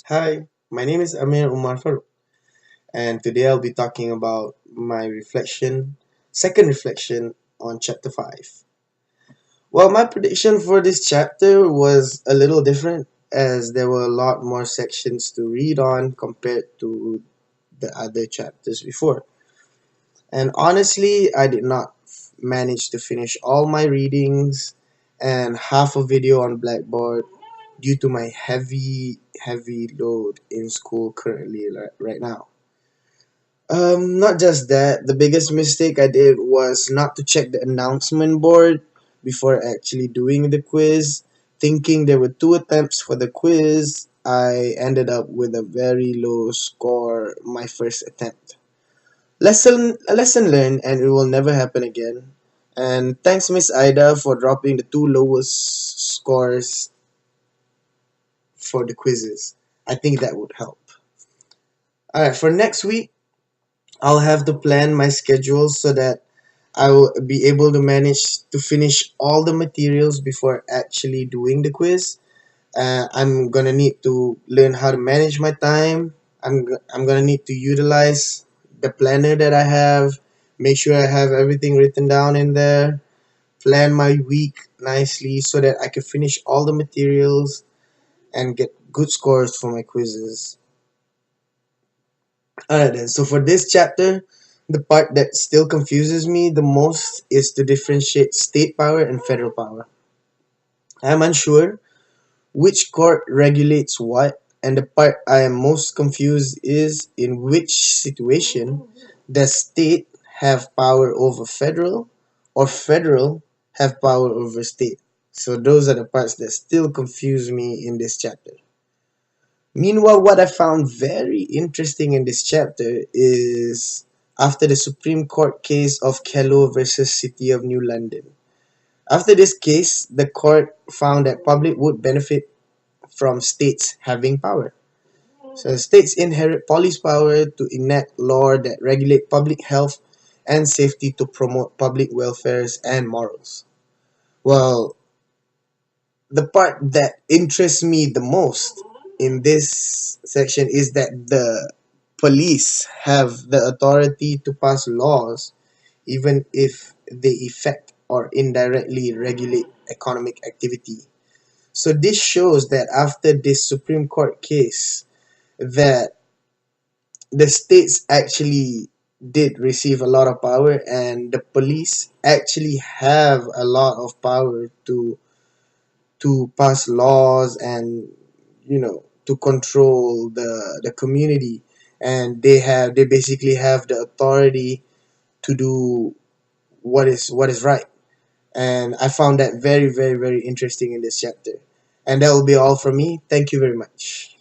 Hi, my name is Amir Umar Farouk, and today I'll be talking about my second reflection on chapter 5. Well, my prediction for this chapter was a little different as there were a lot more sections to read on compared to the other chapters before. And honestly, I did not manage to finish all my readings and half a video on Blackboard due to my heavy load in school currently right now. Not just that, the biggest mistake I did was not to check the announcement board before actually doing the quiz. Thinking there were two attempts for the quiz, I ended up with a very low score my first attempt. A lesson learned, and it will never happen again. And thanks, Miss Ida, for dropping the two lowest scores for the quizzes. I think that would help. Alright, for next week, I'll have to plan my schedule so that I will be able to manage to finish all the materials before actually doing the quiz. I'm gonna need to learn how to manage my time. I'm gonna need to utilize the planner that I have, make sure I have everything written down in there, plan my week nicely so that I can finish all the materials and get good scores for my quizzes. Alright then, so for this chapter, the part that still confuses me the most is to differentiate state power and federal power. I'm unsure which court regulates what, and the part I am most confused is in which situation does state have power over federal or federal have power over state. So those are the parts that still confuse me in this chapter. Meanwhile, what I found very interesting in this chapter is after the Supreme Court case of Kello versus City of New London. After this case, the court found that public would benefit from states having power. So states inherit police power to enact law that regulate public health and safety to promote public welfares and morals. Well, the part that interests me the most in this section is that the police have the authority to pass laws even if they affect or indirectly regulate economic activity. So this shows that after this Supreme Court case that the states actually did receive a lot of power and the police actually have a lot of power to pass laws and to control the community, and they basically have the authority to do what is right. And I found that very interesting in this chapter. And that will be all from me. Thank you very much.